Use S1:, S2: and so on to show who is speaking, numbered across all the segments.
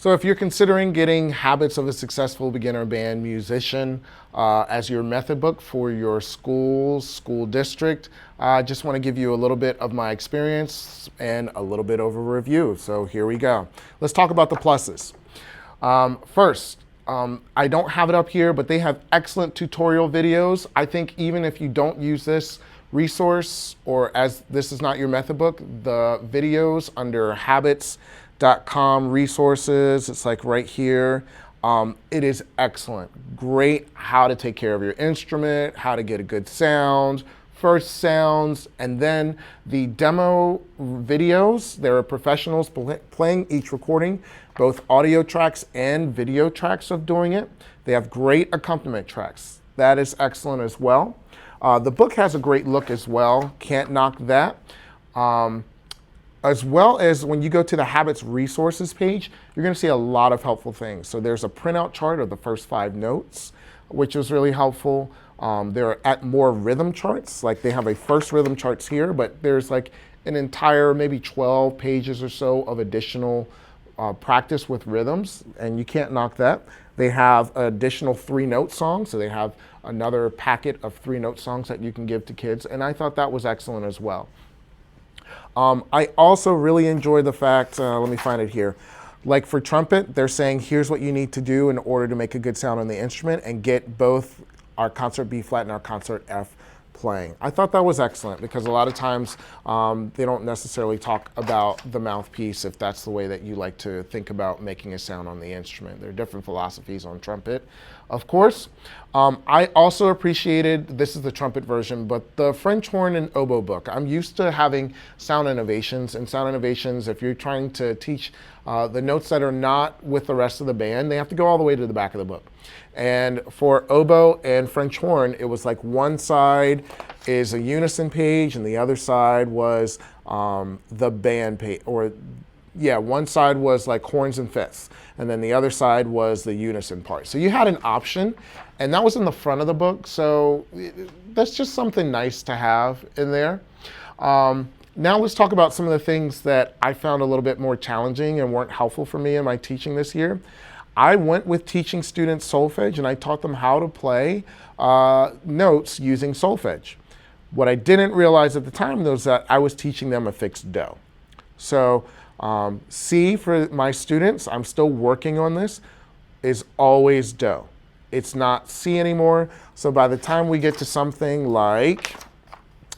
S1: So if you're considering getting Habits of a Successful Beginner Band Musician as your method book for your school district, I just want to give you a little bit of my experience and a little bit of a review. So here we go. Let's talk about the pluses. First, I don't have it up here, but they have excellent tutorial videos. I think even if you don't use this resource, or as this is not your method book, the videos under habits.com resources, it's like right here. It is excellent. Great how to take care of your instrument, how to get a good sound, first sounds, and then the demo videos. There are professionals playing each recording, both audio tracks and video tracks of doing it. They have great accompaniment tracks. That is excellent as well. The book has a great look as well. Can't knock that. As well as when you go to the Habits resources page, you're going to see a lot of helpful things. So there's a printout chart of the first 5 notes, which is really helpful. There are more rhythm charts, like they have a first rhythm charts here, but there's like an entire maybe 12 pages or so of additional practice with rhythms, and you can't knock that. They have additional 3-note songs, so they have another packet of 3-note songs that you can give to kids, and I thought that was excellent as well. I also really enjoy the fact, let me find it here, like for trumpet, they're saying here's what you need to do in order to make a good sound on the instrument and get both our concert B flat and our concert F playing. I thought that was excellent because a lot of times they don't necessarily talk about the mouthpiece if that's the way that you like to think about making a sound on the instrument. There are different philosophies on trumpet, of course. I also appreciated, this is the trumpet version, but the French horn and oboe book. I'm used to having sound innovations, and sound innovations, if you're trying to teach the notes that are not with the rest of the band, they have to go all the way to the back of the book. And for oboe and French horn, it was like one side is a unison page and the other side was the band page, or yeah, one side was like horns and fifths, and then the other side was the unison part. So you had an option, and that was in the front of the book, so that's just something nice to have in there. Now let's talk about some of the things that I found a little bit more challenging and weren't helpful for me in my teaching this year. I went with teaching students solfege, and I taught them how to play notes using solfege. What I didn't realize at the time was that I was teaching them a fixed do. So C for my students, I'm still working on this, is always do. It's not C anymore. So by the time we get to something like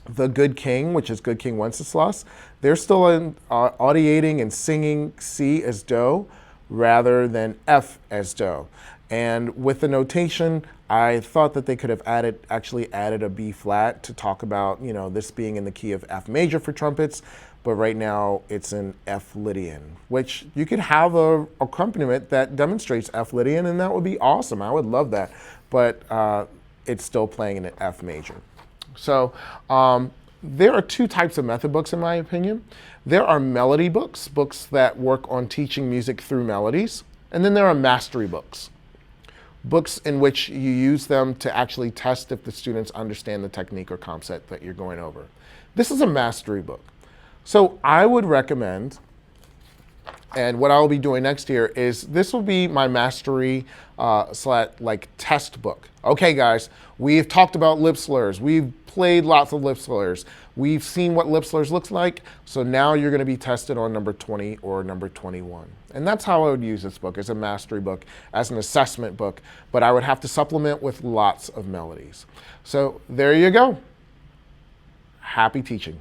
S1: the Good King, which is Good King Wenceslas, they're still audiating and singing C as do rather than F as do. And with the notation, I thought that they could have actually added a B flat to talk about, you know, this being in the key of F major for trumpets, but right now it's in F Lydian, which you could have a accompaniment that demonstrates F Lydian, and that would be awesome. I would love that, but it's still playing in an F major. So there are 2 types of method books in my opinion. There are melody books, books that work on teaching music through melodies, and then there are mastery books, books in which you use them to actually test if the students understand the technique or concept that you're going over. This is a mastery book. So I would recommend, and what I'll be doing next year is this will be my mastery like test book. Okay guys, we've talked about lip slurs. We've played lots of lip slurs. We've seen what lip slurs looks like. So now you're gonna be tested on number 20 or number 21. And that's how I would use this book, as a mastery book, as an assessment book, but I would have to supplement with lots of melodies. So there you go. Happy teaching.